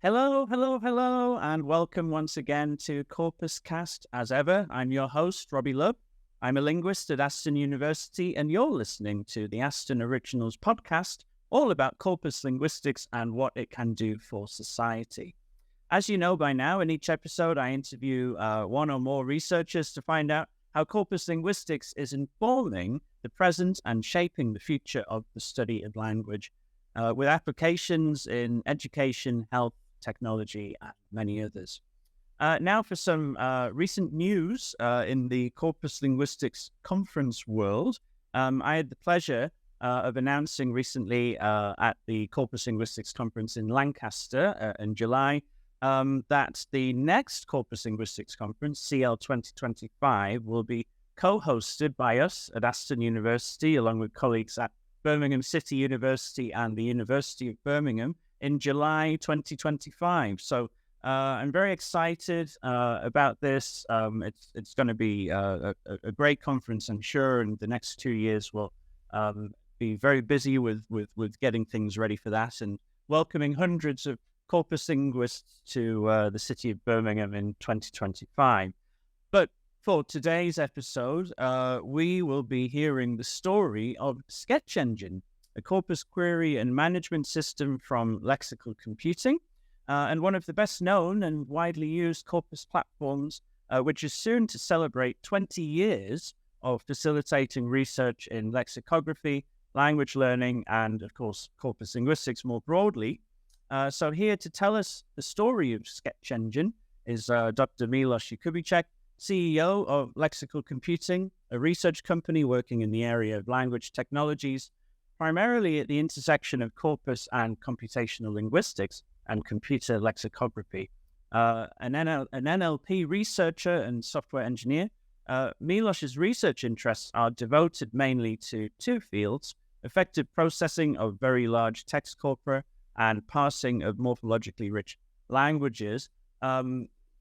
Hello, hello, hello, and welcome once again to CorpusCast. As ever, I'm your host, Robbie Love. I'm a linguist at Aston University, and you're listening to the Aston Originals podcast, all about corpus linguistics and what it can do for society. As you know by now, in each episode, I interview one or more researchers to find out how corpus linguistics is informing the present and shaping the future of the study of language, with applications in education, health, technology, and many others. Now for some recent news in the corpus linguistics conference world. I had the pleasure of announcing recently at the Corpus Linguistics Conference in Lancaster in July that the next Corpus Linguistics Conference, CL 2025, will be co-hosted by us at Aston University along with colleagues at Birmingham City University and the University of Birmingham in July 2025. So I'm very excited about this. It's going to be a great conference, I'm sure, and the next 2 years will be very busy with getting things ready for that and welcoming hundreds of corpus linguists to the city of Birmingham in 2025. But for today's episode, we will be hearing the story of Sketch Engine, a corpus query and management system from Lexical Computing, and one of the best known and widely used corpus platforms, which is soon to celebrate 20 years of facilitating research in lexicography, language learning, and of course, corpus linguistics more broadly. So here to tell us the story of Sketch Engine is Dr Miloš Jakubíček, CEO of Lexical Computing, a research company working in the area of language technologies, primarily at the intersection of corpus and computational linguistics and computer lexicography. An NLP researcher and software engineer, Miloš's research interests are devoted mainly to two fields: effective processing of very large text corpora and parsing of morphologically rich languages.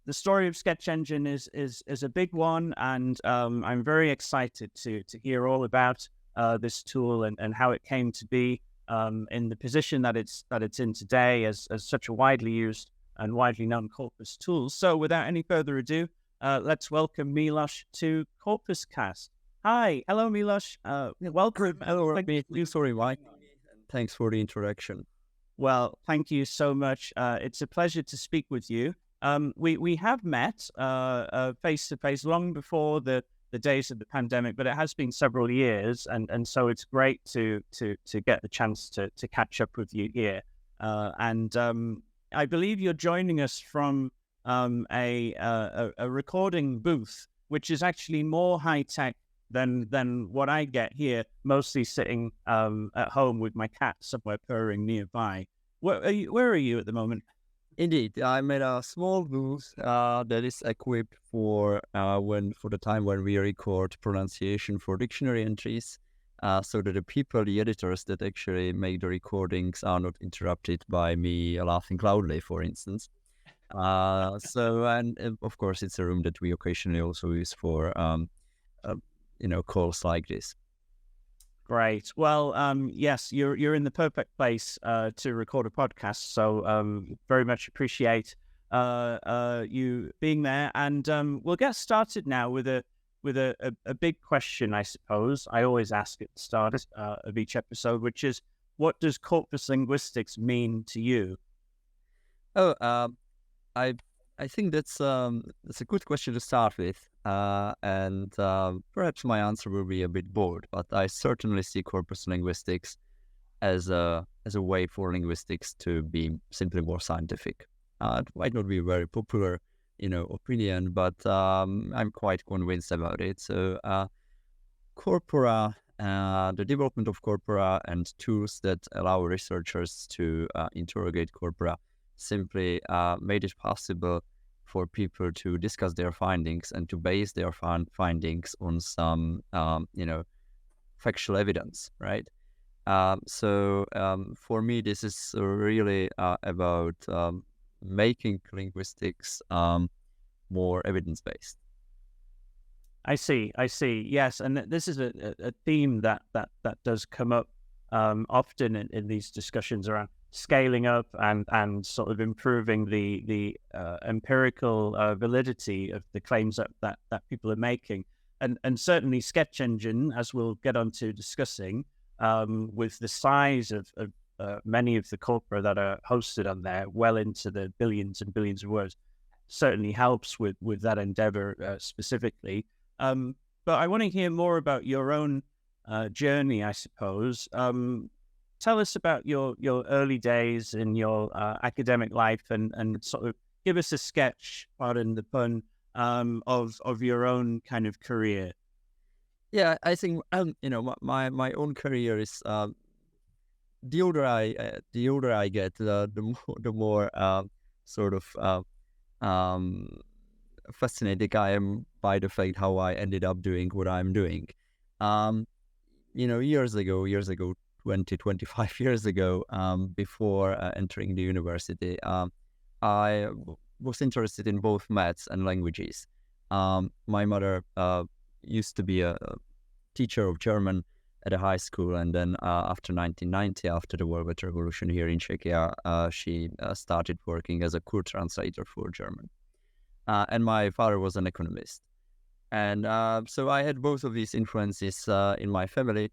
The story of Sketch Engine is a big one, and I'm very excited to hear all about this tool and how it came to be in the position that it's in today as such a widely used and widely known corpus tool. So without any further ado, let's welcome Miloš to CorpusCast. Hi, hello Miloš. Welcome. Hello, Robbie. Sorry, Mike. Thanks for the introduction. Well, thank you so much. It's a pleasure to speak with you. We have met face to face long before the days of the pandemic, but it has been several years, and so it's great to get the chance to catch up with you here. And I believe you're joining us from a recording booth, which is actually more high tech than what I get here, mostly sitting at home with my cat somewhere purring nearby. Where are you at the moment? Indeed, I'm at a small booth that is equipped for the time when we record pronunciation for dictionary entries, so that the editors that actually make the recordings are not interrupted by me laughing loudly, for instance. And of course, it's a room that we occasionally also use for calls like this. Great. Well, yes, you're in the perfect place to record a podcast. So very much appreciate you being there. And we'll get started now with a big question, I suppose. I always ask at the start of each episode, which is, what does corpus linguistics mean to you? I think that's a good question to start with, and perhaps my answer will be a bit bored, but I certainly see corpus linguistics as a way for linguistics to be simply more scientific. It might not be a very popular, opinion, but I'm quite convinced about it. So, corpora, the development of corpora and tools that allow researchers to interrogate corpora simply made it possible for people to discuss their findings and to base their findings on some, factual evidence, right? So for me, this is really about making linguistics more evidence-based. I see. Yes, and this is a theme that does come up often in these discussions around scaling up and sort of improving the empirical validity of the claims that people are making. And certainly Sketch Engine, as we'll get on to discussing, with the size of many of the corpora that are hosted on there, well into the billions and billions of words, certainly helps with that endeavor specifically. But I want to hear more about your own journey, I suppose. Tell us about your early days in your academic life, and sort of give us a sketch, pardon the pun, of your own kind of career. Yeah, I think my own career is the older I get, the more sort of fascinated I am by the fact how I ended up doing what I'm doing. Years ago, 25 years ago, before entering the university, I was interested in both maths and languages. My mother used to be a teacher of German at a high school, and then after 1990, after the Velvet Revolution here in Czechia, she started working as a court translator for German. And my father was an economist. And so I had both of these influences in my family.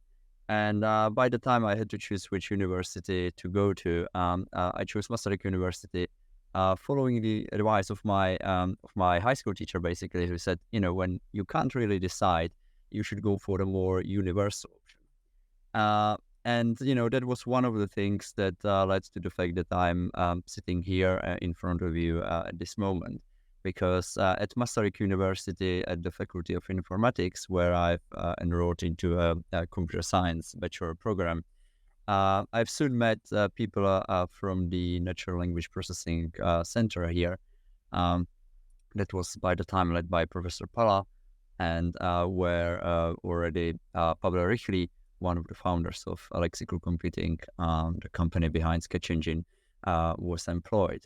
And by the time I had to choose which university to go to, I chose Masaryk University, following the advice of my high school teacher, basically, who said, when you can't really decide, you should go for the more universal option. And that was one of the things that led to the fact that I'm sitting here in front of you at this moment. Because at Masaryk University, at the Faculty of Informatics, where I've enrolled into a computer science bachelor program, I've soon met people from the Natural Language Processing Center here. That was by the time led by Professor Pala, and where already Pavel Rychlý, one of the founders of Lexical Computing, the company behind Sketch Engine, was employed.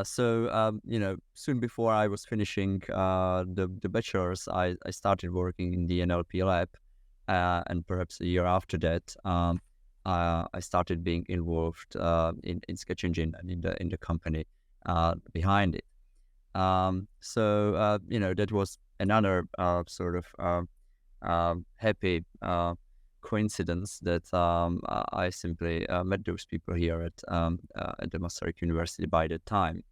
Soon before I was finishing the bachelor's, I started working in the NLP lab, and perhaps a year after that, I started being involved in Sketch Engine and in the company behind it. That was another sort of happy coincidence that I simply met those people here at the Masaryk University by that time.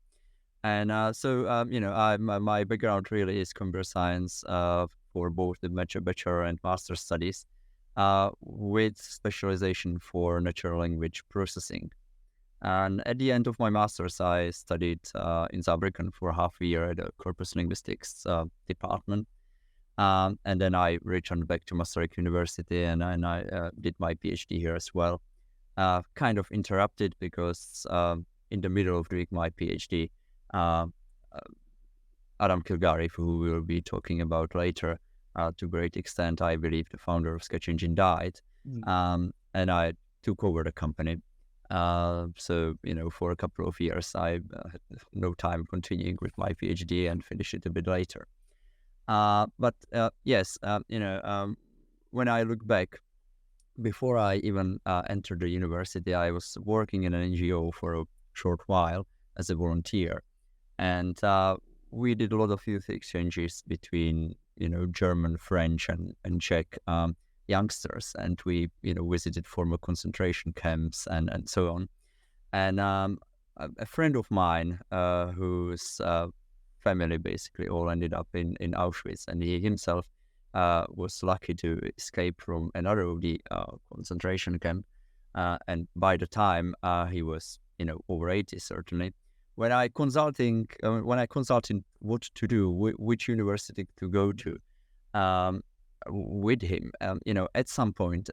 And my background really is computer science for both the bachelor and master studies, with specialization for natural language processing. And at the end of my master's, I studied in Saarbrücken for half a year at the corpus linguistics department. And then I returned back to Masaryk University, and I did my PhD here as well. Kind of interrupted because in the middle of doing my PhD, Adam Kilgariff, who we will be talking about later, to a great extent, I believe, the founder of Sketch Engine, died. And I took over the company. For a couple of years, I had no time continuing with my PhD and finished it a bit later. When I look back, before I even entered the university, I was working in an NGO for a short while as a volunteer. And we did a lot of youth exchanges between, German, French, and Czech youngsters. And we, visited former concentration camps and so on. And a friend of mine whose family basically all ended up in Auschwitz, and he himself was lucky to escape from another of the concentration camp. And by the time he was, over 80 certainly, when I consulted what to do, which university to go to, with him, at some point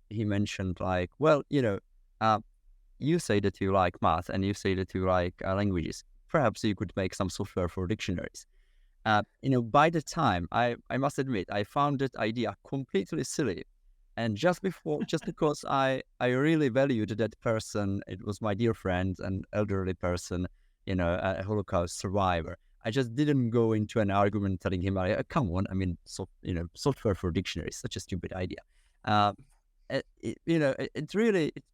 he mentioned like, well, you say that you like math and you say that you like languages. Perhaps you could make some software for dictionaries. By the time, I must admit, I found that idea completely silly. And just because I really valued that person, it was my dear friend, an elderly person, a Holocaust survivor. I just didn't go into an argument telling him, come on, software for dictionaries, such a stupid idea. it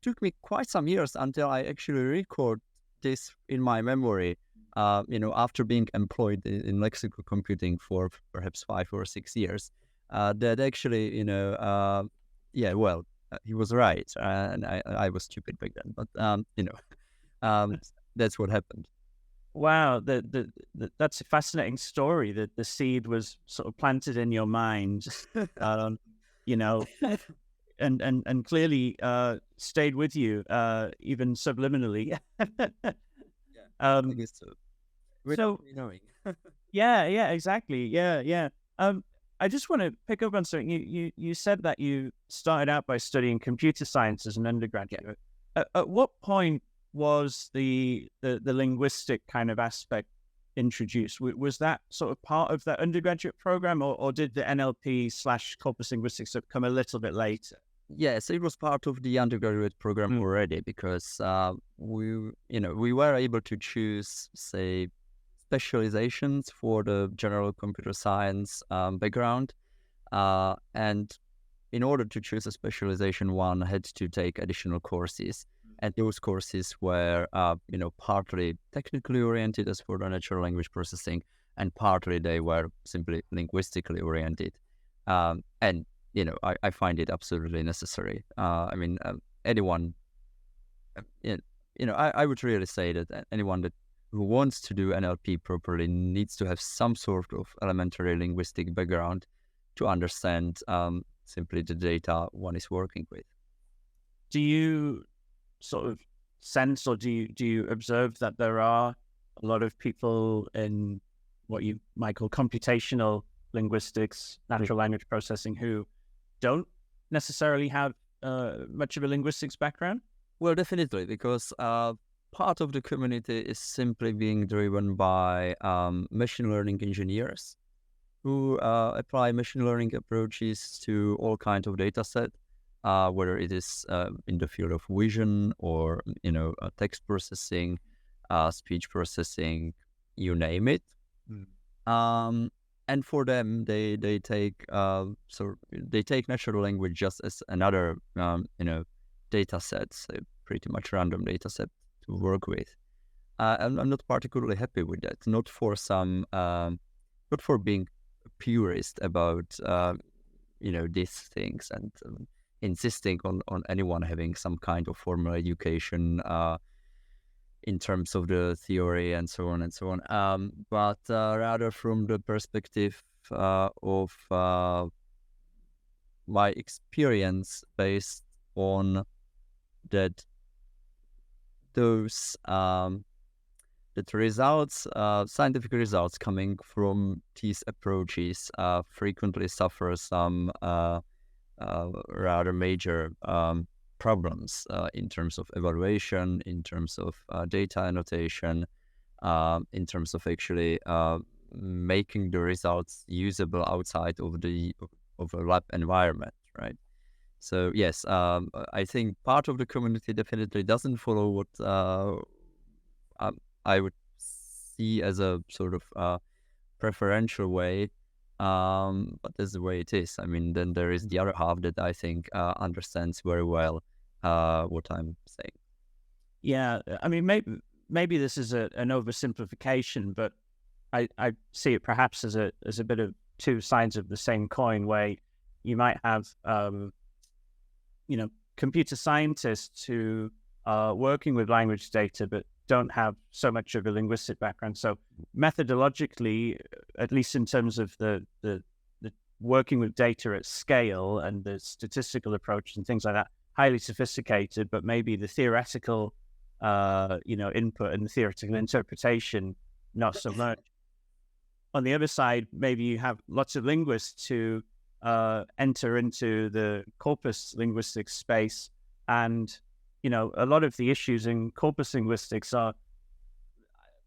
took me quite some years until I actually record this in my memory. After being employed in lexical computing for perhaps 5 or 6 years, that actually, he was right, and I was stupid back then. But that's what happened. Wow, that's a fascinating story. That the seed was sort of planted in your mind, you know, and clearly stayed with you, even subliminally. I guess so. So knowing. yeah, exactly. Yeah. I just want to pick up on something. You said that you started out by studying computer science as an undergraduate. Yeah. At what point was the linguistic kind of aspect introduced? Was that sort of part of that undergraduate program, or did the NLP/corpus linguistics have come a little bit later? Yes, it was part of the undergraduate program already, because we were able to choose, say, specializations for the general computer science background, and in order to choose a specialization, one had to take additional courses. And those courses were, partly technically oriented as for the natural language processing, and partly they were simply linguistically oriented. And, I find it absolutely necessary. Anyone, I would really say that anyone who wants to do NLP properly needs to have some sort of elementary linguistic background to understand simply the data one is working with. Do you sort of sense, or do you observe that there are a lot of people in what you might call computational linguistics, natural language processing, who don't necessarily have much of a linguistics background? Well, definitely, because part of the community is simply being driven by machine learning engineers who apply machine learning approaches to all kinds of data set, whether it is in the field of vision or, text processing, speech processing, you name it. And for them, they take natural language just as another, data set, so pretty much random data set to work with. I'm not particularly happy with that. Not for being a purist about, these things, and insisting on anyone having some kind of formal education in terms of the theory and so on and so on. But rather from the perspective of my experience, based on that those results, scientific results coming from these approaches frequently suffer some rather major problems in terms of evaluation, in terms of data annotation, in terms of actually making the results usable outside of a lab environment, right? So yes, I think part of the community definitely doesn't follow what I would see as a sort of preferential way, but that's the way it is. Then there is the other half that I think understands very well what I'm saying. Yeah, maybe this is an oversimplification, but I see it perhaps as a bit of two sides of the same coin, where you might have computer scientists who are working with language data but don't have so much of a linguistic background. So methodologically, at least in terms of the working with data at scale and the statistical approach and things like that, highly sophisticated, but maybe the theoretical input and the theoretical interpretation, not so much. On the other side, maybe you have lots of linguists who enter into the corpus linguistics space, and a lot of the issues in corpus linguistics are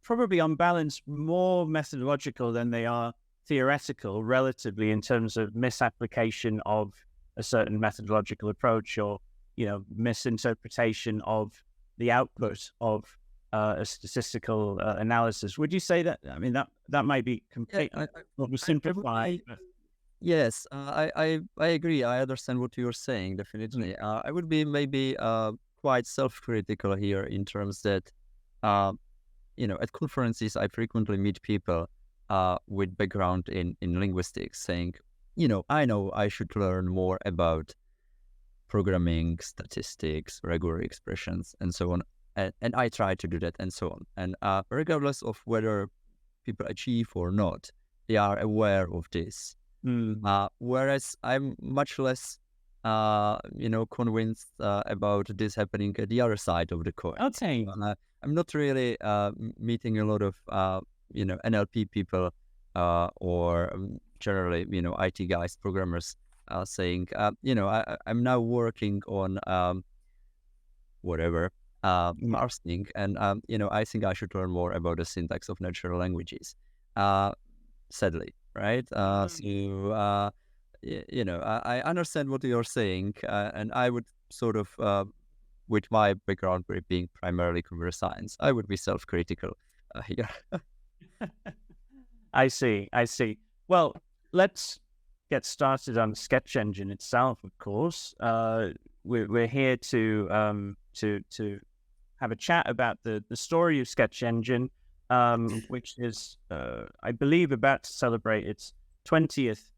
probably on balance more methodological than they are theoretical, relatively, in terms of misapplication of a certain methodological approach, or misinterpretation of the output of a statistical analysis. Would you say that? That might be completely oversimplified. Yes, I agree. I understand what you're saying, definitely. I would be maybe quite self-critical here in terms that, at conferences, I frequently meet people with background in linguistics saying, I know I should learn more about programming, statistics, regular expressions, and so on. And I try to do that, and so on. And regardless of whether people achieve or not, they are aware of this. Whereas I'm much less, convinced about this happening at the other side of the coin. Okay. I'm not really meeting a lot of, NLP people or generally, IT guys, programmers saying, I'm now working on whatever, parsing, and, I think I should learn more about the syntax of natural languages. Sadly, right? I understand what you're saying, and I would sort of, with my background being primarily computer science, I would be self-critical here. I see. Well, let's get started on Sketch Engine itself. Of course, we're here to have a chat about the story of Sketch Engine, which is, I believe, about to celebrate its 20th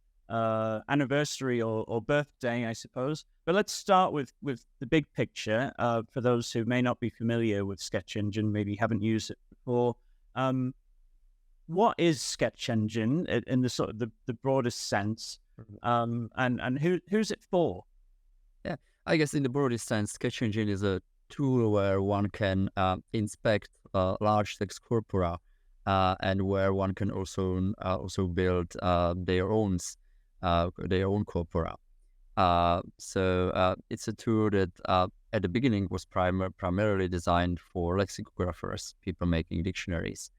anniversary or birthday, I suppose. But let's start with the big picture for those who may not be familiar with Sketch Engine, maybe haven't used it before. What is Sketch Engine in the sort of the broadest sense, and who's it for? Yeah, I guess in the broadest sense, Sketch Engine is a tool where one can inspect large text corpora, and where one can also build their own corpora. So it's a tool that at the beginning was primarily designed for lexicographers, people making dictionaries.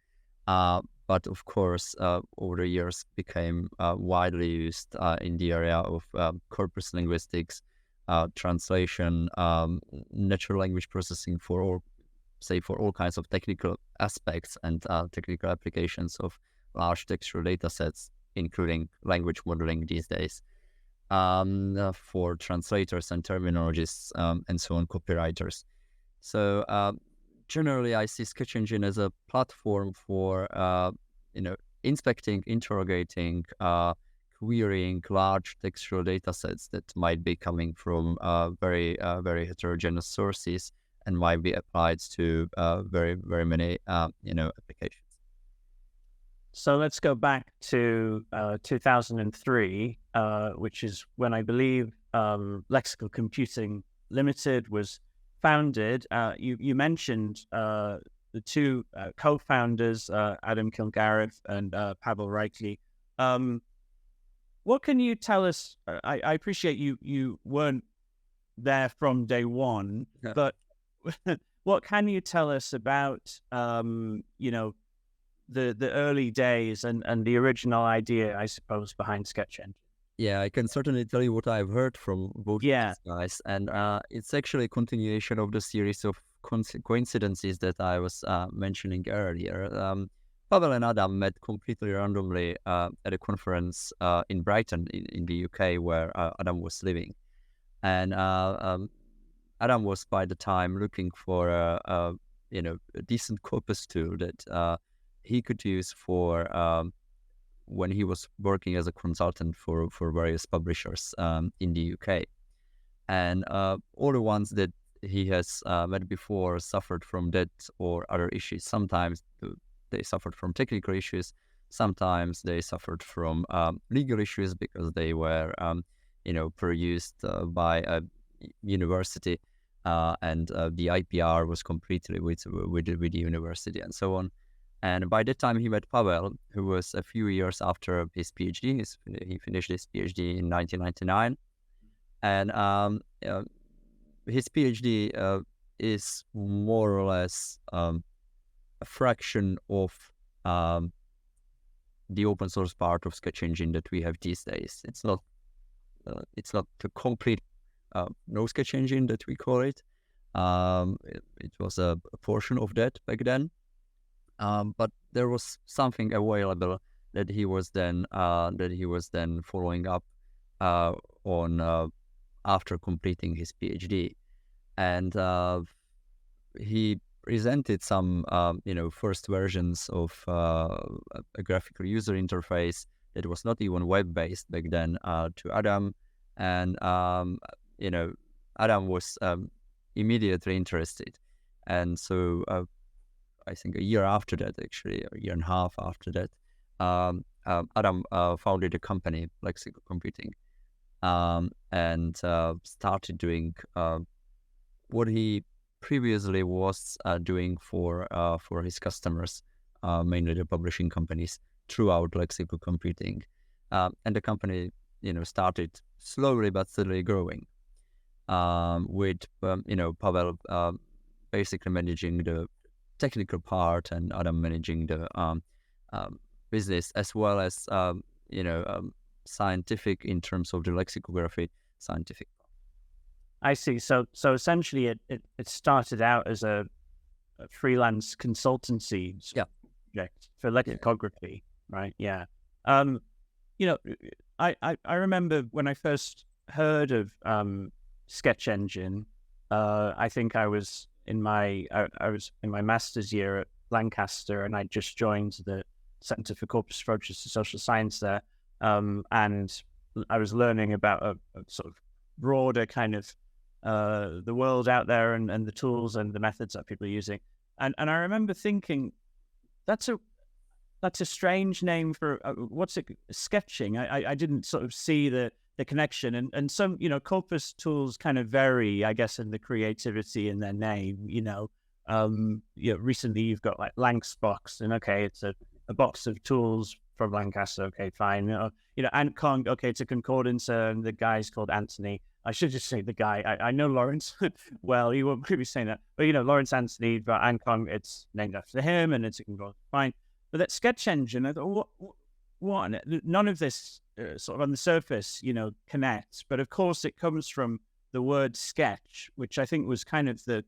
But of course, over the years became widely used in the area of corpus linguistics, translation, natural language processing for all kinds of technical aspects and technical applications of large textual data sets, including language modeling these days, for translators and terminologists, and so on, copywriters. So generally, I see Sketch Engine as a platform for inspecting, interrogating, querying large textual data sets that might be coming from very heterogeneous sources and might be applied to very many applications. So let's go back to 2003, which is when I believe Lexical Computing Limited was founded. You mentioned the two co-founders, Adam Kilgareth and Pavel Reichli. What can you tell us? I appreciate you weren't there from day one, but what can you tell us about the early days and the original idea, I suppose, behind Sketch Engine? Yeah, I can certainly tell you what I've heard from both these guys, and it's actually a continuation of the series of coincidences that I was mentioning earlier. Pavel and Adam met completely randomly at a conference in Brighton, in the UK, where Adam was living, and Adam was by the time looking for a decent corpus tool that he could use for when he was working as a consultant for various publishers in the UK. And all the ones that he has met before suffered from that or other issues. Sometimes they suffered from technical issues. Sometimes they suffered from legal issues because they were, produced by a university, and the IPR was completely with the university and so on. And by that time, he met Pavel, who was a few years after his PhD. He finished his PhD in 1999. And his PhD is more or less a fraction of the open source part of Sketch Engine that we have these days. It's not the complete no Sketch Engine that we call it. It was a portion of that back then. But there was something available that he was then following up on after completing his PhD, and he presented some first versions of a graphical user interface that was not even web-based back then to Adam, and Adam was immediately interested, and so I think a year after that, actually a year and a half after that, Adam founded a company, Lexical Computing, and started doing what he previously was doing for his customers, mainly the publishing companies, throughout Lexical Computing, and the company started slowly but steadily growing, with Pavel basically managing the technical part and Adam managing the business, as well as scientific in terms of the lexicography scientific. I see. So essentially, it started out as a freelance consultancy project for lexicography, right? Yeah. I remember when I first heard of Sketch Engine. I think I was in my master's year at Lancaster, and I just joined the Centre for Corpus Approaches to Social Science there, and I was learning about a sort of broader kind of the world out there and the tools and the methods that people are using, and I remember thinking that's a strange name for what's it, sketching. I didn't sort of see the connection, and some corpus tools kind of vary, I guess, in the creativity in their name. Recently you've got like Lanxbox, and okay, it's a box of tools from Lancaster. Okay, fine. Ancon. Okay, it's a concordance, and the guy's called Anthony. I should just say the guy. I know Lawrence well. He won't be saying that, but Lawrence Anthony. But Ancon, it's named after him, and it's a concordance. Fine. But that Sketch Engine, I thought, what? None of this sort of on the surface, connects. But of course, it comes from the word sketch, which I think was kind of the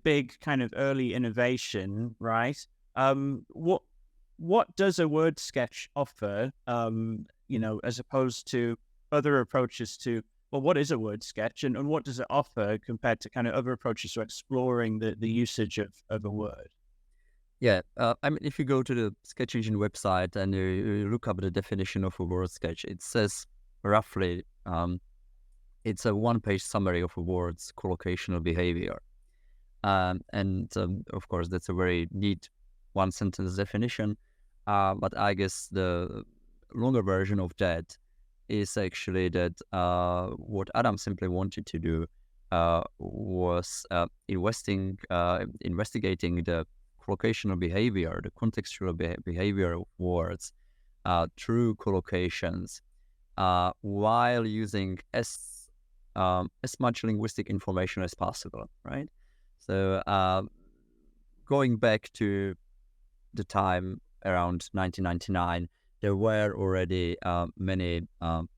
big kind of early innovation, right? What does a word sketch offer, as opposed to other approaches to, well, what is a word sketch, and what does it offer compared to kind of other approaches to exploring the usage of a word? Yeah, if you go to the Sketch Engine website and you look up the definition of a word sketch, it says roughly it's a one-page summary of a word's collocational behavior. And of course, that's a very neat one-sentence definition. But I guess the longer version of that is actually that what Adam simply wanted to do was investigating the collocational behavior, the contextual behavior of words through collocations, while using as much linguistic information as possible, right? So going back to the time around 1999, there were already many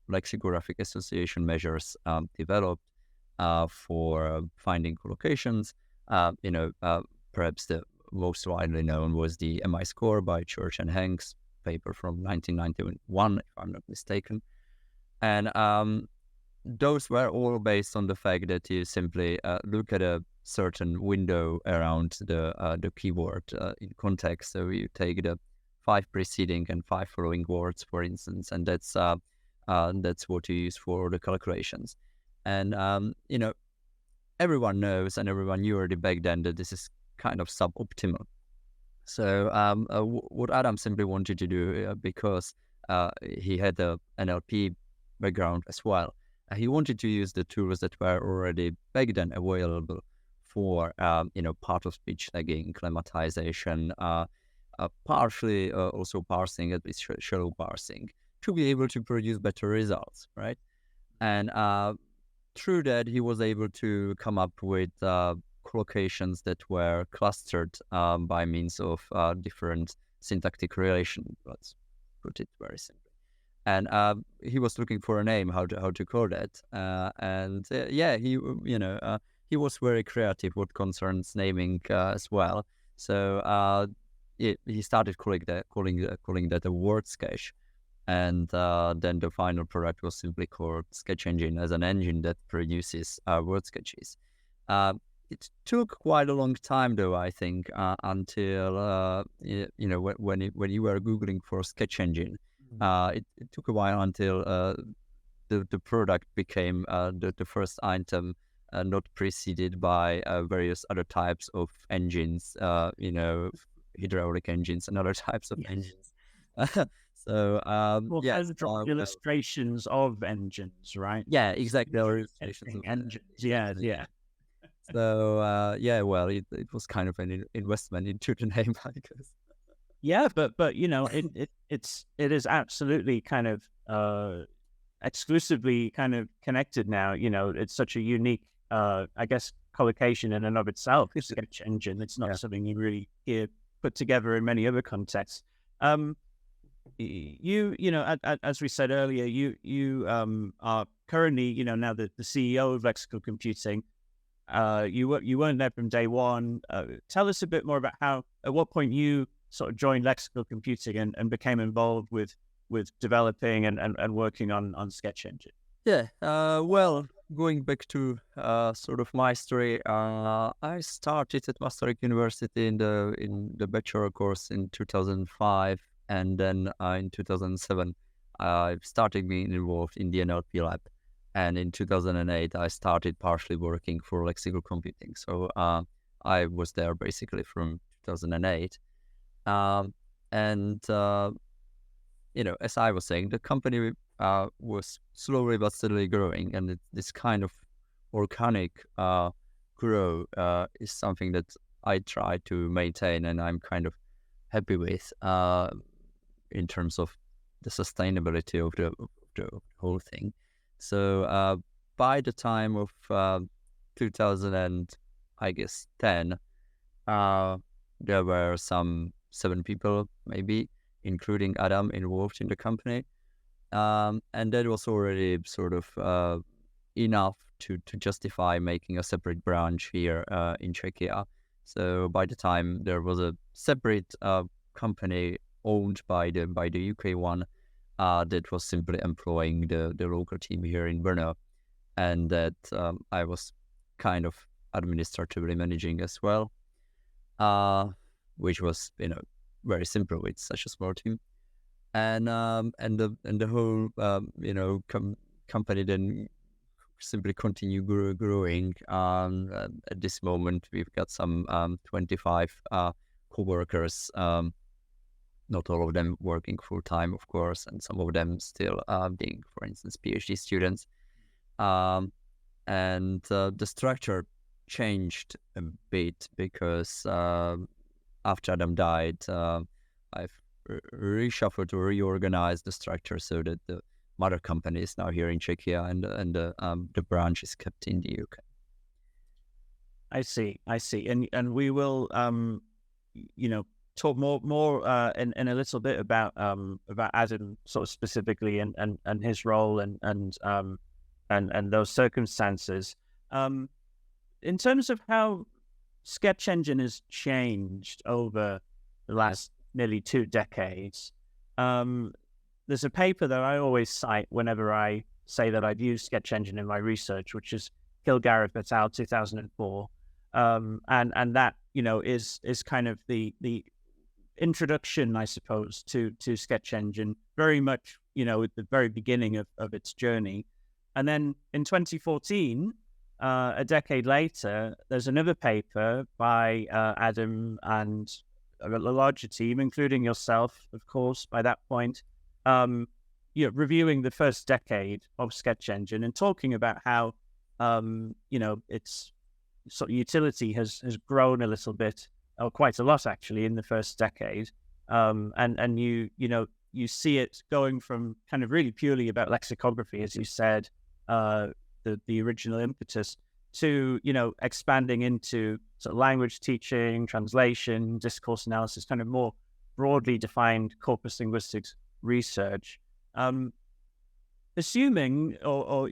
lexicographic association measures developed for finding collocations. Perhaps the most widely known was the MI score by Church and Hanks, paper from 1991, if I'm not mistaken. And those were all based on the fact that you simply look at a certain window around the keyword in context. So you take the 5 preceding and 5 following words, for instance, and that's what you use for the calculations. And everyone knows, and everyone knew already back then, that this is kind of suboptimal. So what Adam simply wanted to do, because he had a NLP background as well, he wanted to use the tools that were already back then available for part of speech tagging, lemmatization, partially also parsing, at least shallow parsing, to be able to produce better results, right? And through that, he was able to come up with collocations that were clustered by means of different syntactic relation. Let's put it very simply. And he was looking for a name, how to call that. He was very creative what concerns naming as well. So he started calling that a word sketch, and then the final product was simply called Sketch Engine as an engine that produces word sketches. It took quite a long time, though, I think, until when you were Googling for Sketch Engine, it took a while until the product became the first item, not preceded by various other types of engines, hydraulic engines and other types of engines. So illustrations of engines, right? Yeah, exactly. Or illustrations of engines. Yeah. So it was kind of an investment into the name, I guess. Yeah, but it is absolutely kind of exclusively kind of connected now. It's such a unique, I guess, collocation in and of itself. Sketch Engine. It's not something you really hear put together in many other contexts. As we said earlier, you are currently, now the CEO of Lexical Computing. You weren't there from day one. Tell us a bit more about at what point you sort of joined Lexical Computing and became involved with developing and working on Sketch Engine. Yeah, going back to sort of my story, I started at Masaryk University in the bachelor course in 2005, and then in 2007 I started being involved in the NLP lab, and in 2008 I started partially working for Lexical Computing. So I was there basically from 2008, as I was saying, the company was slowly but steadily growing, and this kind of organic grow is something that I try to maintain, and I'm kind of happy with in terms of the sustainability of the whole thing. So by the time of 2010, there were some 7 people, maybe, including Adam, involved in the company. And that was already sort of enough to justify making a separate branch here in Czechia. So by the time there was a separate company owned by the UK one that was simply employing the local team here in Brno, and that I was kind of administratively managing as well, which was very simple with such a small team, and the whole company then simply continue growing. At this moment, we've got some 25 co-workers. Not all of them working full time, of course, and some of them still being, for instance, PhD students. And the structure changed a bit because after Adam died, I've reshuffled or reorganized the structure so that the mother company is now here in Czechia, and the branch is kept in the UK. I see, and we will, talk more in a little bit about Adam sort of specifically and his role and those circumstances. In terms of how Sketch Engine has changed over the last nearly 2 decades, there's a paper that I always cite whenever I say that I've used Sketch Engine in my research, which is Kilgareth et al. 2004, and that is kind of the introduction, I suppose, to Sketch Engine, very much at the very beginning of its journey. And then in 2014, a decade later, there's another paper by Adam and a larger team, including yourself, of course, by that point, reviewing the first decade of Sketch Engine and talking about how, its sort of utility has grown a little bit, or quite a lot actually, in the first decade. And you see it going from kind of really purely about lexicography, as you said, the original impetus, to expanding into sort of language teaching, translation, discourse analysis, kind of more broadly defined corpus linguistics research. Assuming or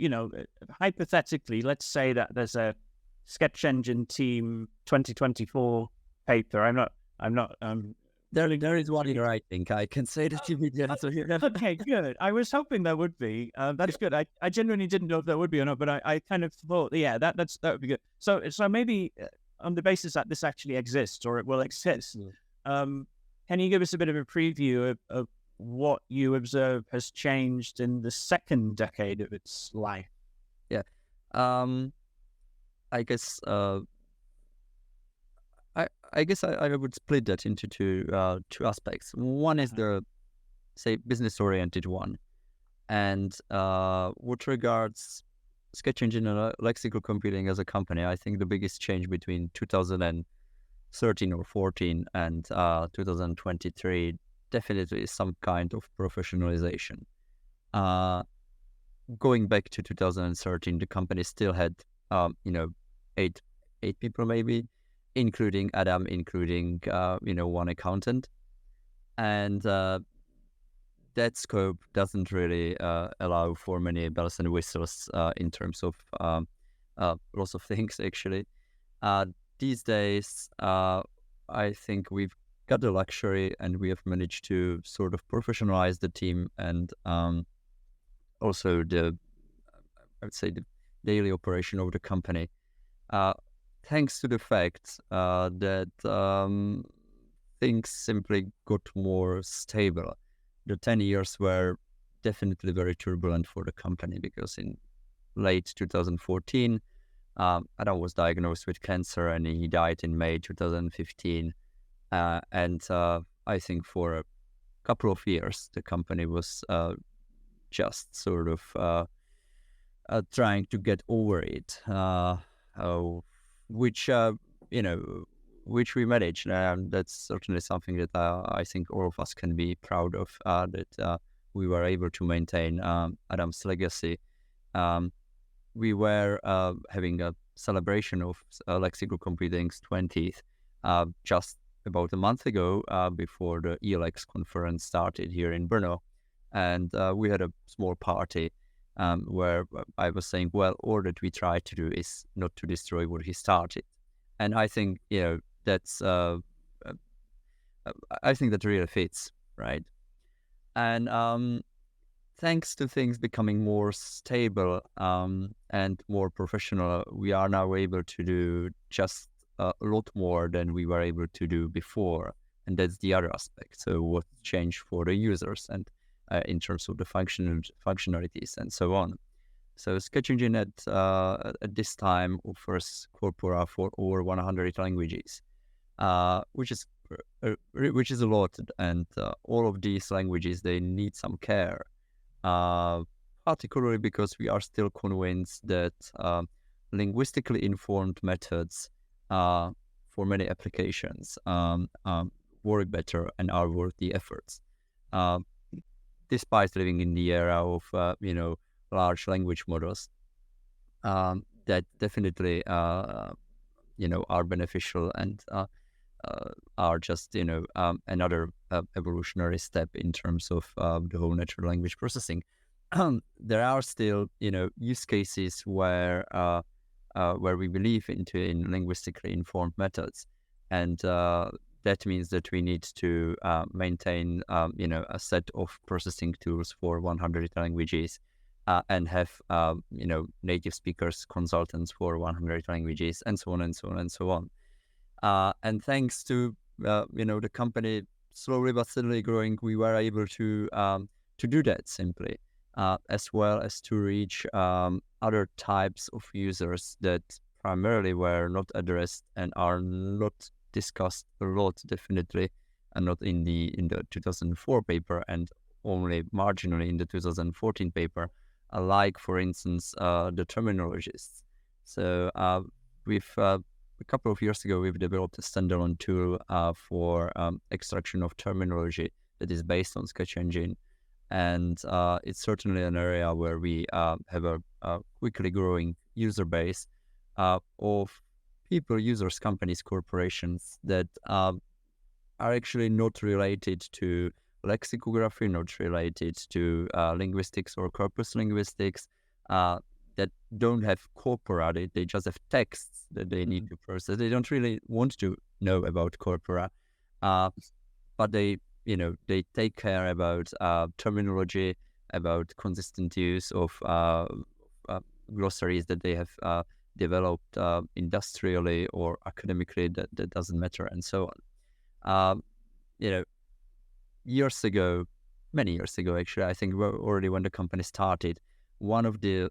hypothetically, let's say that there's a Sketch Engine team 2024 paper. I'm not There is one here, I think. I can say that immediately. Okay, good. I was hoping there would be. That's good. I genuinely didn't know if there would be or not, but I kind of thought, yeah, that would be good. So maybe on the basis that this actually exists or it will exist, can you give us a bit of a preview of what you observe has changed in the second decade of its life? Yeah. I guess I guess I would split that into two aspects. One is the, say, business-oriented one. And what regards Sketch Engine and Lexical Computing as a company, I think the biggest change between 2013 or 14 and 2023 definitely is some kind of professionalization. Going back to 2013, the company still had, eight people maybe, including Adam, including one accountant, and that scope doesn't really allow for many bells and whistles in terms of lots of things. Actually, these days, I think we've got the luxury, and we have managed to sort of professionalize the team, and also I would say the daily operation of the company. Thanks to the fact that things simply got more stable. The 10 years were definitely very turbulent for the company, because in late 2014, Adam was diagnosed with cancer and he died in May 2015. And I think for a couple of years, the company was just sort of trying to get over it. Which we managed. That's certainly something that I think all of us can be proud of, that we were able to maintain Adam's legacy. We were having a celebration of Lexical Computing's 20th just about a month ago, before the ELEX conference started here in Brno. And we had a small party where I was saying, well, all that we try to do is not to destroy what he started. And I think, that's, I think that really fits, right? And thanks to things becoming more stable and more professional, we are now able to do just a lot more than we were able to do before. And that's the other aspect. So what changed for the users, and in terms of the functionalities and so on. So Sketch Engine at this time offers corpora for over 100 languages, which is a lot, and all of these languages, they need some care, particularly because we are still convinced that linguistically informed methods for many applications work better and are worth the efforts. Despite living in the era of, large language models, that definitely, are beneficial and are just, another evolutionary step in terms of the whole natural language processing. There are still, use cases where we believe in linguistically informed methods, and that means that we need to maintain, a set of processing tools for 100 languages, and have, native speakers, consultants for 100 languages, and so on and so on and so on. And thanks to, the company slowly but steadily growing, we were able to do that simply, as well as to reach other types of users that primarily were not addressed and are not discussed a lot, definitely, and not in the 2004 paper, and only marginally in the 2014 paper, like, for instance, the terminologists. So we've a couple of years ago, we've developed a standalone tool for extraction of terminology that is based on Sketch Engine, and it's certainly an area where we have a quickly growing user base of people, users, companies, corporations that are actually not related to lexicography, not related to linguistics or corpus linguistics, that don't have corpora. They just have texts that they need to process. They don't really want to know about corpora. But but they take care about terminology, about consistent use of glossaries that they have developed industrially or academically. That doesn't matter, and so on. Many years ago, actually, I think already when the company started, one of the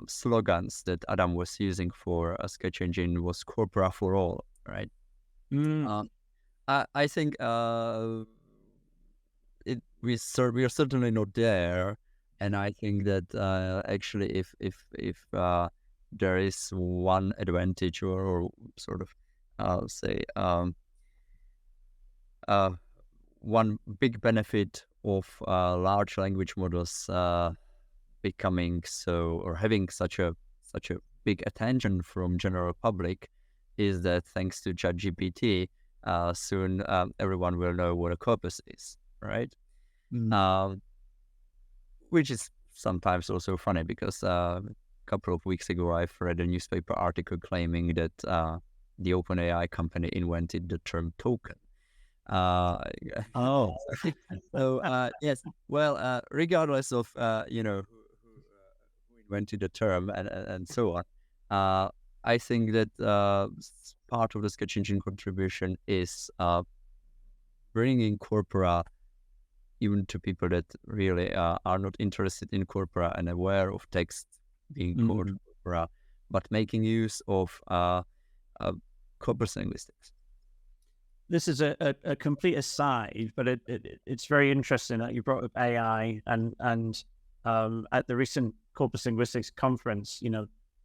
slogans that Adam was using for a sketch engine was "Corpora for all," right? I think we are certainly not there, and I think that actually, if there is one advantage or sort of one big benefit of large language models becoming so, or having such a big attention from general public, is that thanks to ChatGPT, soon everyone will know what a corpus is, right? Which is sometimes also funny, because a couple of weeks ago I've read a newspaper article claiming that the OpenAI company invented the term token. So yes, well, regardless of who invented the term and so on, I think that part of the sketch engine contribution is bringing corpora even to people that really are not interested in corpora and aware of text being called corpora, but making use of corpus linguistics. This is a complete aside, but it's very interesting that you brought up AI and at the recent Corpus Linguistics conference,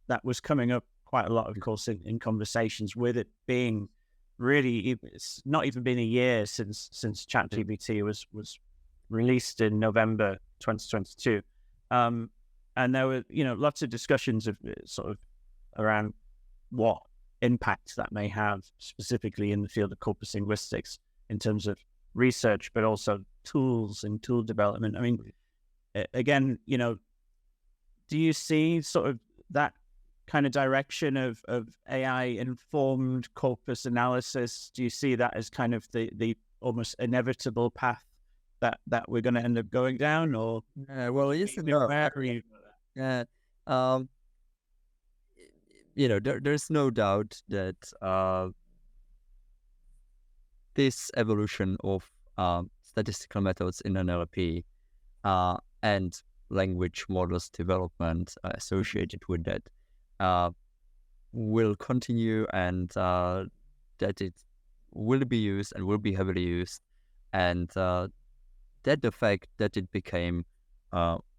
that was coming up quite a lot, of course, in conversations, with it being really, it's not even been a year since ChatGPT was released in November 2022. And there were, lots of discussions of sort of around what impact that may have specifically in the field of corpus linguistics in terms of research, but also tools and tool development. I mean, again, do you see sort of that kind of direction of AI-informed corpus analysis? Do you see that as kind of the almost inevitable path that we're going to end up going down? Or well, yes and no. There's no doubt that this evolution of statistical methods in NLP and language models development associated with that will continue, and that it will be used and will be heavily used, and that the fact that it became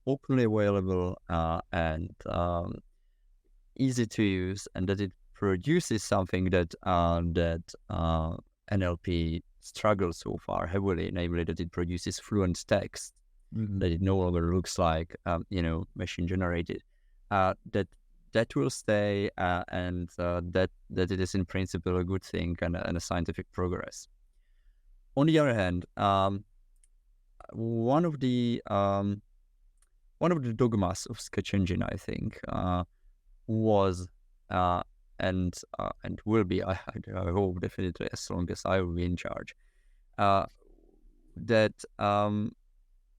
openly available and easy to use, and that it produces something that NLP struggles so far heavily, namely that it produces fluent text, that it no longer looks like machine generated. That will stay, and that it is in principle a good thing and a scientific progress. On the other hand, one of the dogmas of sketch engine, I think, was and will be, I hope definitely, as long as I will be in charge, that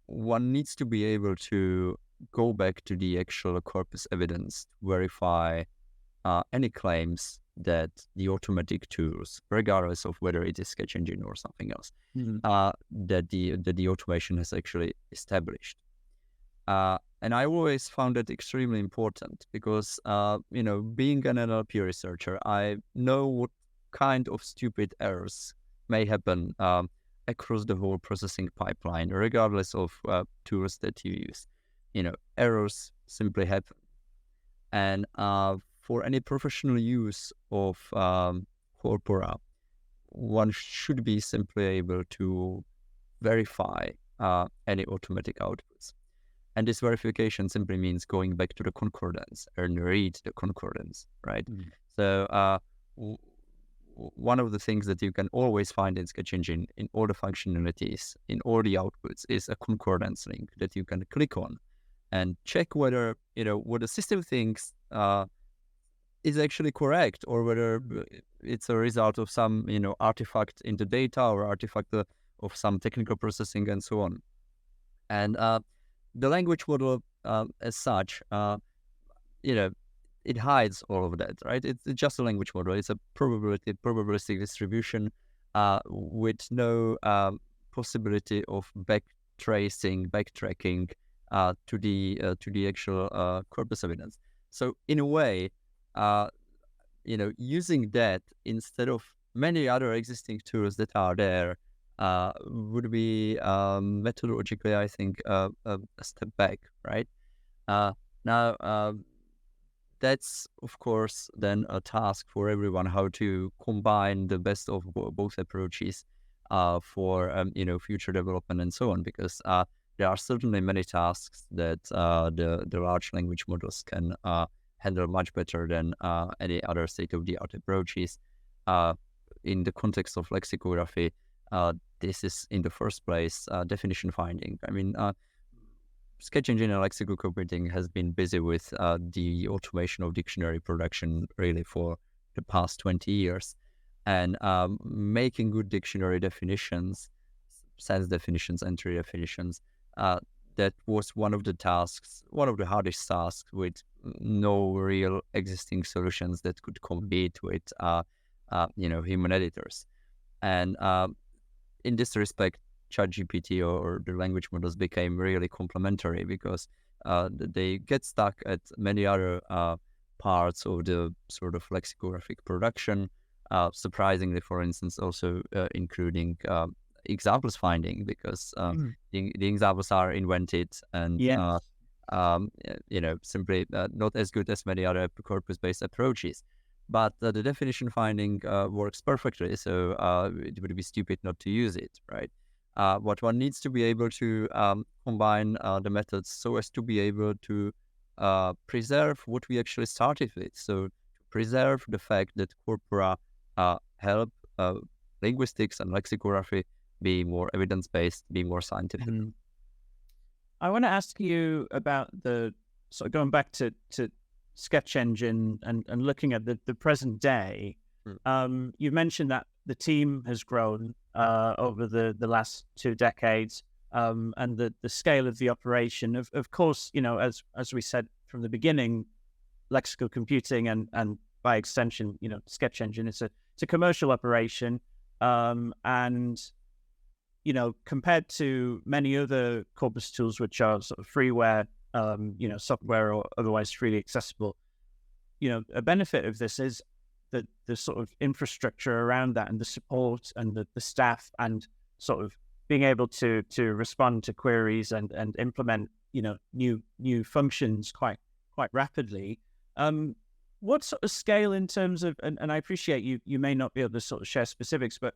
one needs to be able to go back to the actual corpus evidence to verify any claims that the automatic tools, regardless of whether it is sketch engine or something else, that the automation has actually established. And I always found that extremely important, because being an NLP researcher, I know what kind of stupid errors may happen across the whole processing pipeline, regardless of tools that you use. Errors simply happen. And for any professional use of corpora, one should be simply able to verify any automatic outputs. And this verification simply means going back to the concordance and read the concordance, right? So one of the things that you can always find in sketch engine, in all the functionalities, in all the outputs, is a concordance link that you can click on and check whether, what the system thinks is actually correct, or whether it's a result of some, artifact in the data, or artifact of some technical processing and so on. And the language model as such, it hides all of that, right? It's just a language model. It's a probabilistic distribution with no possibility of backtracking to the actual corpus evidence. So in a way, using that instead of many other existing tools that are there would be methodologically, I think, a step back, right? Now, that's of course then a task for everyone, how to combine the best of both approaches for future development and so on, because there are certainly many tasks that the large language models can handle much better than any other state-of-the-art approaches. In the context of lexicography, this is in the first place definition finding. I mean, Sketch Engine and Lexical Computing has been busy with the automation of dictionary production really for the past 20 years. And making good dictionary definitions, sense definitions, entry definitions, that was one of the hardest tasks, with no real existing solutions that could compete with human editors. And in this respect, ChatGPT or the language models became really complementary, because they get stuck at many other parts of the sort of lexicographic production, surprisingly, for instance, also including examples finding, because the examples are invented and simply not as good as many other corpus-based approaches. But the definition finding works perfectly, so it would be stupid not to use it, right? What one needs to be able to combine the methods so as to be able to preserve what we actually started with. So to preserve the fact that corpora help linguistics and lexicography be more evidence-based, be more scientific. I want to ask you about going back to Sketch Engine and looking at the present day. You mentioned that the team has grown over the last 2 decades, and the scale of the operation. Of course, as we said from the beginning, Lexical Computing and by extension, Sketch Engine, it's a commercial operation, and compared to many other corpus tools which are sort of freeware, software or otherwise freely accessible, a benefit of this is the sort of infrastructure around that, and the support and the staff, and sort of being able to respond to queries and implement new functions quite rapidly. What sort of scale in terms of, and I appreciate you may not be able to sort of share specifics, but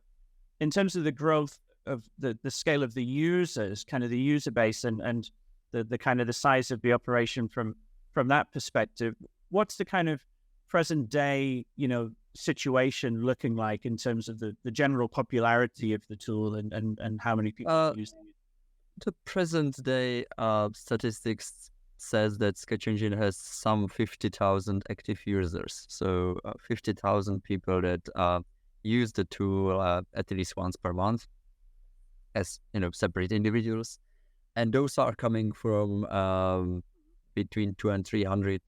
in terms of the growth of the scale of the users, kind of the user base, and the kind of the size of the operation from that perspective, what's the kind of present day situation looking like in terms of the general popularity of the tool and how many people are using it? The present day statistics says that Sketch Engine has some 50,000 active users, so 50,000 people that use the tool at least once per month as separate individuals, and those are coming from between 200 and 300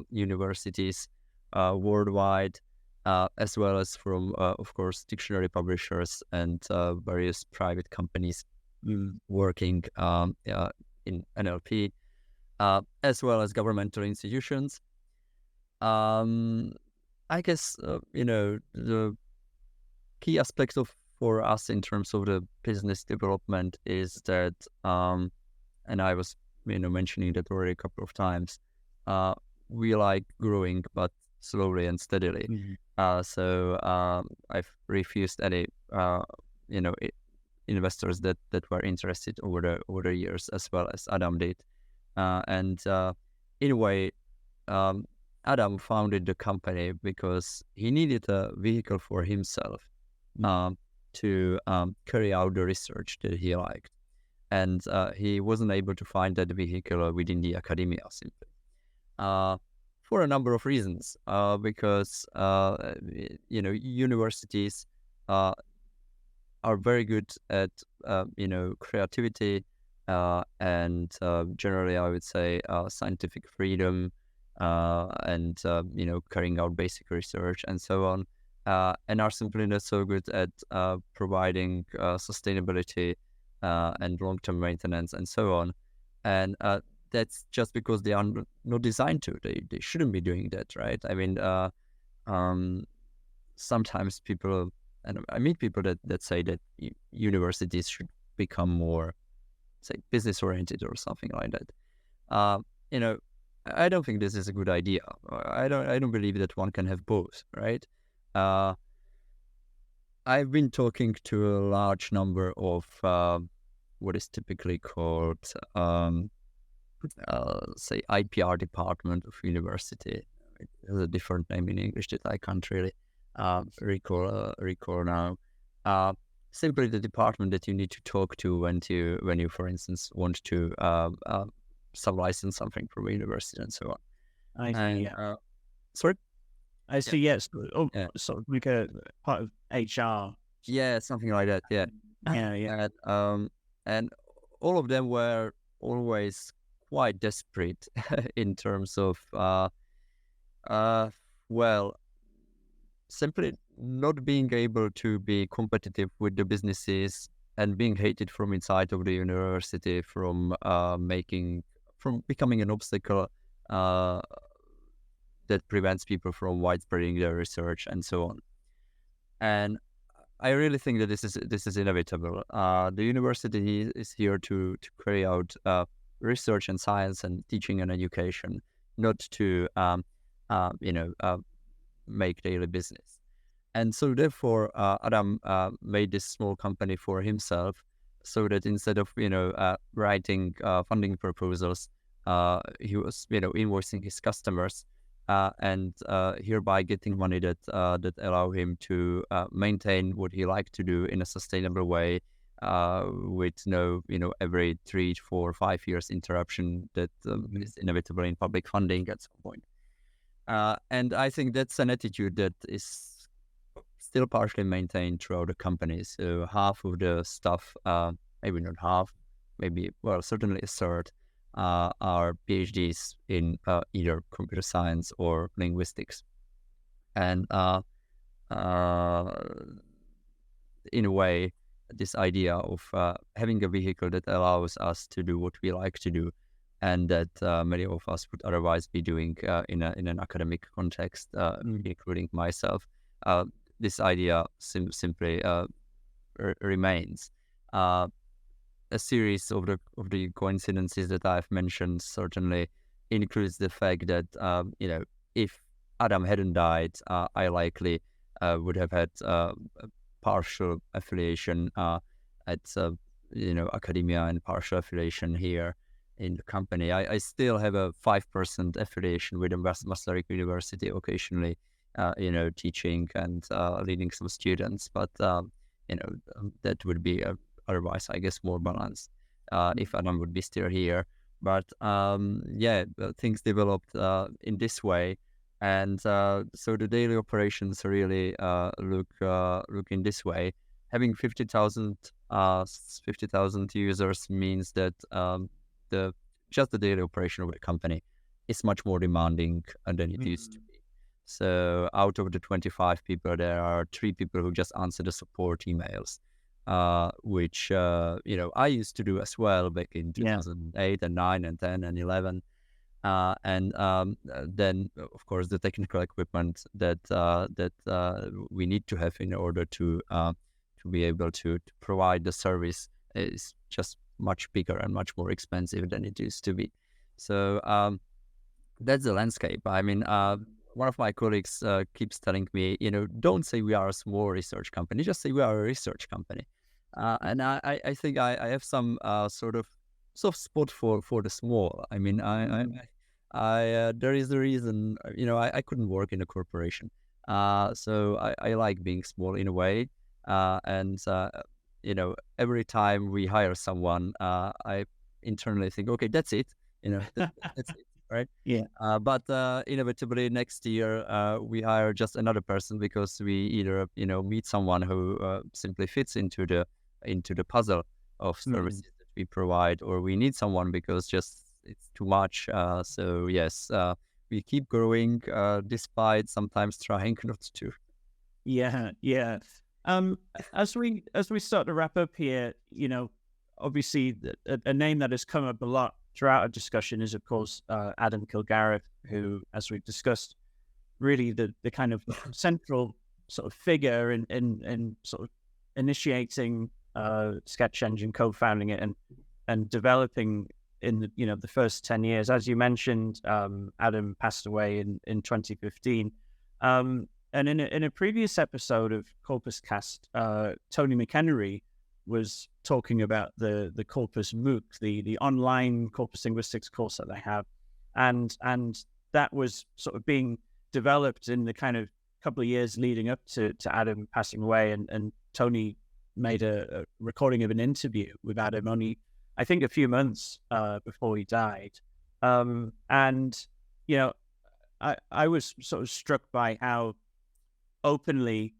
universities worldwide, as well as from of course dictionary publishers and various private companies working in NLP, as well as governmental institutions. I guess the key aspect for us in terms of the business development is that, and I was mentioning that already a couple of times, we like growing, but slowly and steadily. So I've refused any investors that were interested over the years, as well as Adam did. And in a way, Adam founded the company because he needed a vehicle for himself to carry out the research that he liked. And he wasn't able to find that vehicle within the academia simply. for a number of reasons. Because universities are very good at creativity and generally, I would say, scientific freedom and carrying out basic research and so on, and are simply not so good at providing sustainability and long-term maintenance and so on. And that's just because they are not designed to. They shouldn't be doing that, right? I mean, sometimes people, and I meet people that say that universities should become more, say, business oriented or something like that. I don't think this is a good idea. I don't believe that one can have both, right? I've been talking to a large number of what is typically called, say, IPR department of university. It has a different name in English that I can't really recall now. Simply the department that you need to talk to when you, for instance, want to sublicense something from a university and so on. I see. And, Yeah. Sorry? I see. Yes. Oh, Yeah. sort of like a part of HR. Yeah, something like that. Yeah. Yeah. And all of them were always quite desperate in terms of simply not being able to be competitive with the businesses and being hated from inside of the university from becoming an obstacle that prevents people from widespreading their research and so on. And I really think that this is inevitable. The university is here to carry out research and science and teaching and education, not to make daily business. And so therefore, Adam made this small company for himself, so that instead of writing funding proposals, he was invoicing his customers and hereby getting money that allow him to maintain what he liked to do in a sustainable way, with no every 3, 4, 5 years interruption that is inevitable in public funding at some point. And I think that's an attitude that is still partially maintained throughout the company. So half of the staff, maybe not half, certainly a third, are PhDs in either computer science or linguistics. And in a way, this idea of having a vehicle that allows us to do what we like to do, and that many of us would otherwise be doing in an academic context, including myself. This idea simply remains. A series of the coincidences that I've mentioned certainly includes the fact that if Adam hadn't died, I likely would have had a partial affiliation at academia and partial affiliation here in the company. I still have a 5% affiliation with Masaryk University occasionally, teaching and leading some students, but that would be otherwise, I guess, more balanced if Adam would be still here. But things developed in this way, and so the daily operations really look in this way. Having 50,000 users means that just the daily operation of the company is much more demanding than it used to be. So out of the 25 people, there are 3 people who just answer the support emails, which I used to do as well back in 2008 and 9 and 10 and 11. And then, of course, the technical equipment that we need to have in order to be able to provide the service is just much bigger and much more expensive than it used to be. So that's the landscape. I mean, one of my colleagues keeps telling me, don't say we are a small research company, just say we are a research company. And I think I have some sort of soft spot for the small. I mean, I there is a reason, I couldn't work in a corporation. So I like being small in a way. And every time we hire someone, I internally think, okay, that's it. That's it. right? Yeah. But inevitably next year we hire just another person because we either meet someone who simply fits into the puzzle of services that we provide, or we need someone because just it's too much. So yes, we keep growing despite sometimes trying not to. Yeah, yeah. As we start to wrap up here, obviously a name that has come up a lot throughout our discussion is, of course, Adam Kilgareth, who, as we've discussed, really the kind of central sort of figure in sort of initiating Sketch Engine, co-founding it, and developing in the first 10 years. As you mentioned, Adam passed away in 2015. And in a previous episode of CorpusCast, Tony McHenry was talking about the Corpus MOOC, the online corpus linguistics course that they have, and that was sort of being developed in the kind of couple of years leading up to Adam passing away, and Tony made a recording of an interview with Adam only, I think, a few months before he died, and I was sort of struck by how openly,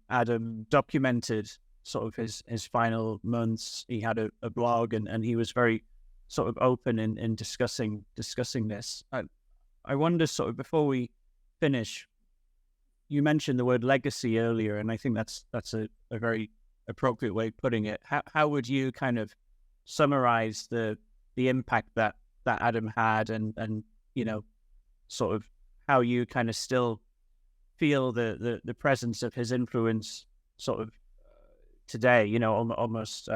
Adam documented sort of his final months. He had a blog, and he was very sort of open in discussing this. I wonder, sort of before we finish, you mentioned the word legacy earlier, and I think that's a very appropriate way of putting it. How would you kind of summarize the impact that Adam had, and sort of how you kind of still feel the presence of his influence sort of today, almost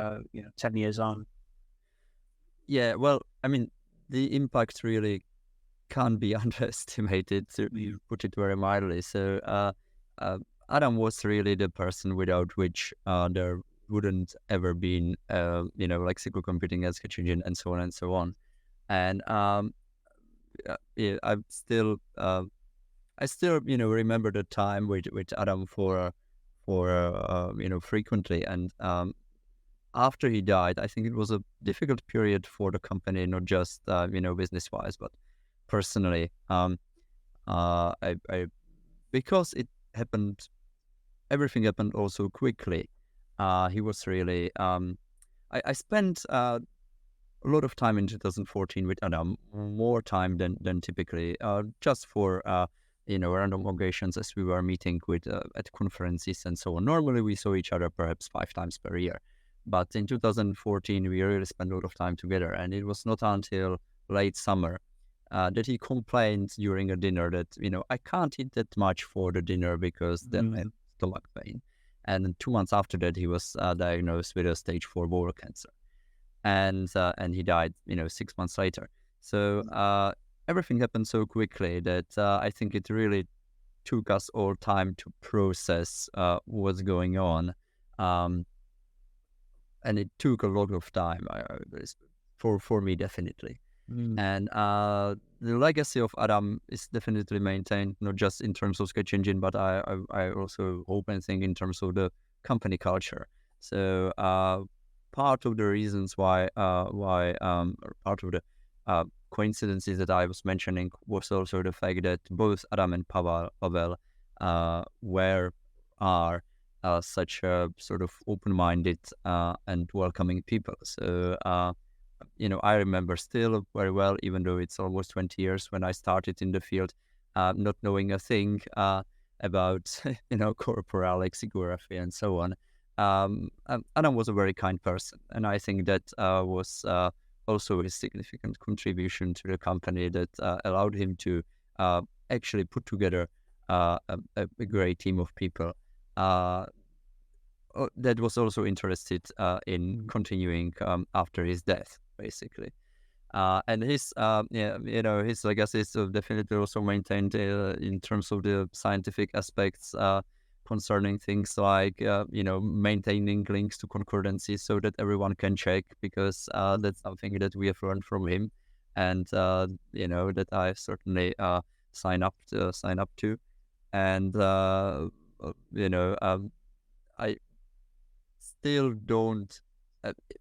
10 years on? Yeah, well, I mean, the impact really can't be underestimated, to put it very mildly. So Adam was really the person without which there wouldn't ever been lexical computing as Sketch Engine, and so on and so on. And I still remember the time with Adam for frequently. And after he died, I think it was a difficult period for the company, not just business wise, but personally. I because it happened, everything happened also quickly. He was really. I spent a lot of time in 2014 with Adam, more time than typically, just for random occasions as we were meeting with at conferences and so on. Normally we saw each other perhaps 5 times per year, but in 2014 we really spent a lot of time together. And it was not until late summer that he complained during a dinner that I can't eat that much for the dinner because then I have stomach pain. And 2 months after that, he was diagnosed with a stage 4 bowel cancer, and he died 6 months later. So everything happened so quickly that I think it really took us all time to process what's going on, and it took a lot of time for me, definitely. And the legacy of Adam is definitely maintained, not just in terms of Sketch Engine, but I also hope and think in terms of the company culture. So part of the reasons why part of the coincidences that I was mentioning was also the fact that both Adam and Pavel are such a sort of open-minded and welcoming people. So I remember still very well, even though it's almost 20 years when I started in the field, not knowing a thing about corporal lexicography and so on. Adam was a very kind person, and I think that was also a significant contribution to the company that allowed him to actually put together a great team of people that was also interested in continuing after his death, basically. And his legacy is definitely also maintained in terms of the scientific aspects concerning things like maintaining links to concordances so that everyone can check, because that's something that we have learned from him, and that I certainly sign up to. And I still don't.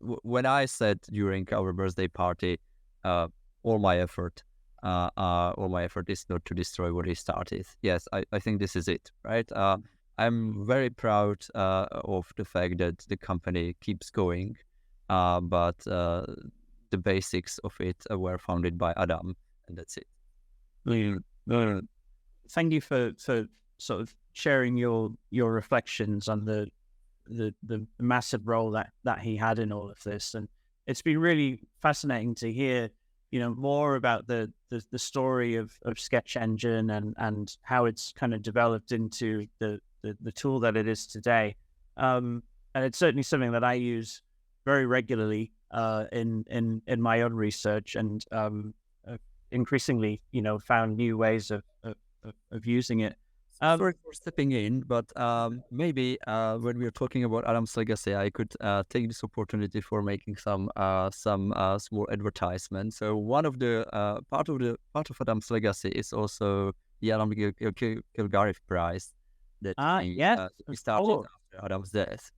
When I said during our birthday party, all my effort all my effort is not to destroy what he started. Yes, I think this is it, right? I'm very proud of the fact that the company keeps going, but the basics of it were founded by Adam, and that's it. Thank you for sort of sharing your reflections on the massive role that he had in all of this, and it's been really fascinating to hear, more about the story of Sketch Engine and how it's kind of developed into the tool that it is today. And it's certainly something that I use very regularly in my own research, and increasingly, found new ways of using it. Sorry for stepping in, but maybe when we are talking about Adam's legacy, I could take this opportunity for making some small advertisement. So one of the part of Adam's legacy is also the Adam Kilgariff Prize that he started after Adam's death.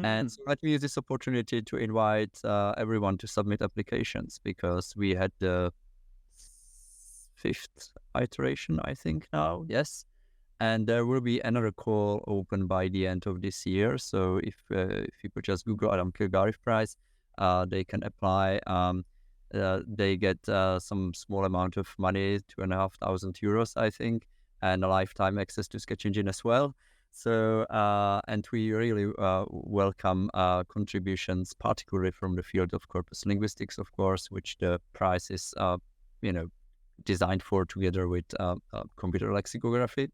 And so let me use this opportunity to invite everyone to submit applications, because we had the 5th iteration, I think now. Yes. And there will be another call open by the end of this year. So if people just Google Adam Kilgariff Prize, they can apply. They get some small amount of money, €2,500, I think, and a lifetime access to Sketch Engine as well. So, and we really welcome contributions, particularly from the field of corpus linguistics, of course, which the prize is, designed for, together with computer lexicography.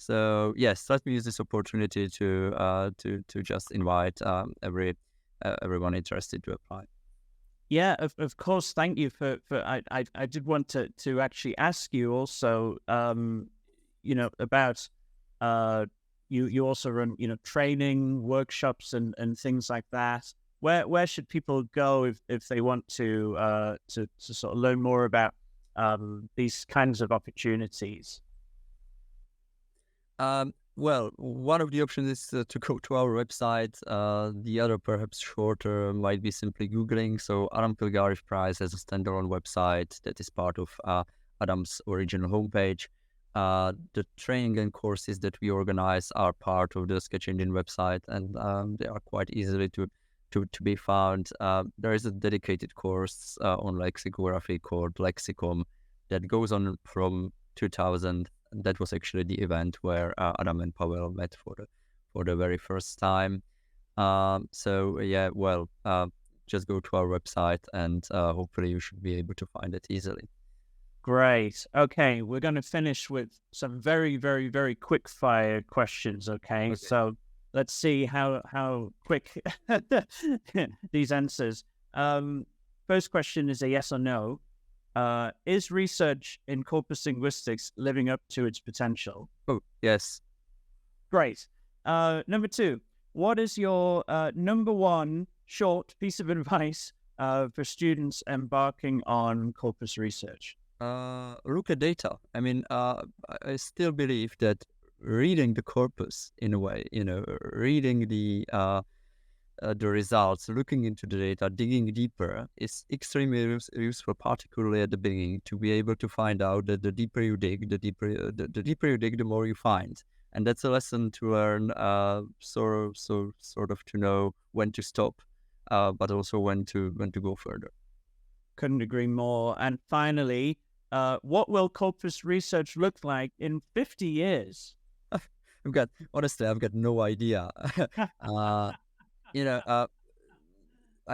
So yes, let me use this opportunity to just invite everyone interested to apply. Yeah, of course. Thank you for I did want to actually ask you also, about you also run training workshops and things like that. Where should people go if they want to sort of learn more about these kinds of opportunities? Well, one of the options is to go to our website. The other, perhaps shorter, might be simply Googling. So Adam Kilgariff Prize has a standalone website that is part of Adam's original homepage. The training and courses that we organize are part of the Sketch Engine website, and they are quite easily to be found. There is a dedicated course on lexicography called Lexicom that goes on from 2000. That was actually the event where Adam and Pavel met for the very first time. So yeah, well, just go to our website, and hopefully you should be able to find it easily. Great. Okay, we're going to finish with some very, very, very quick fire questions. Okay, so let's see how quick these answers. First question is a yes or no. Is research in corpus linguistics living up to its potential? Oh, yes. Great. Number 2, what is your number 1 short piece of advice for students embarking on corpus research? Look at data. I mean, I still believe that reading the corpus, in a way, reading the results, looking into the data, digging deeper is extremely useful, particularly at the beginning, to be able to find out that the deeper you dig, the more you find. And that's a lesson to learn, sort of to know when to stop, but also when to go further. Couldn't agree more. And finally, what will corpus research look like in 50 years? I've got no idea. I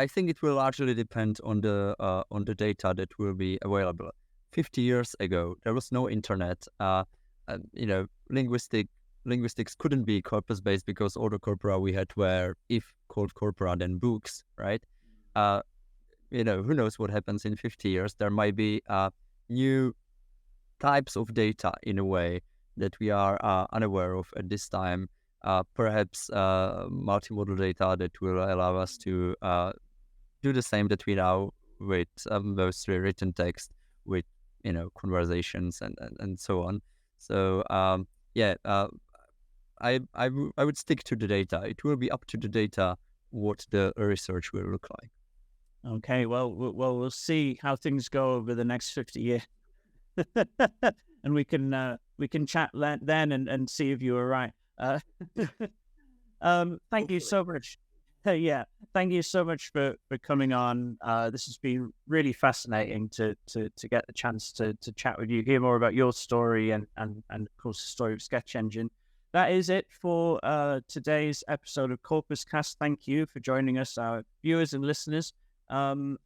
think it will largely depend on the data that will be available. 50 years ago, there was no internet. Linguistics couldn't be corpus-based because all the corpora we had were, if called corpora, then books, right? Who knows what happens in 50 years? There might be new types of data, in a way, that we are unaware of at this time. Perhaps multimodal data that will allow us to do the same that we now with mostly written text, with conversations and so on. So I would stick to the data. It will be up to the data what the research will look like. Okay, well, we'll see how things go over the next 50 years. and we can chat then and see if you were right. Thank you so much. Yeah, thank you so much for coming on. This has been really fascinating to get the chance to chat with you, hear more about your story and of course the story of Sketch Engine. That is it for today's episode of CorpusCast. Thank you for joining us, our viewers and listeners. And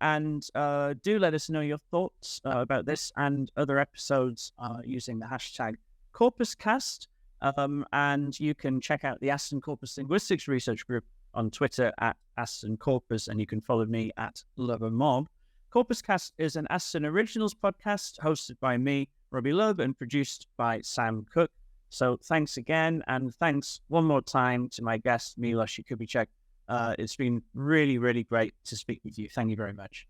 do let us know your thoughts about this and other episodes using the hashtag CorpusCast. And you can check out the Aston Corpus Linguistics Research Group on Twitter at Aston Corpus, and you can follow me at LoverMob. CorpusCast is an Aston Originals podcast hosted by me, Robbie Love, and produced by Sam Cook. So thanks again, and thanks one more time to my guest, Miloš Jakubíček. It's been really, really great to speak with you. Thank you very much.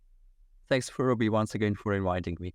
Thanks for Robbie once again for inviting me.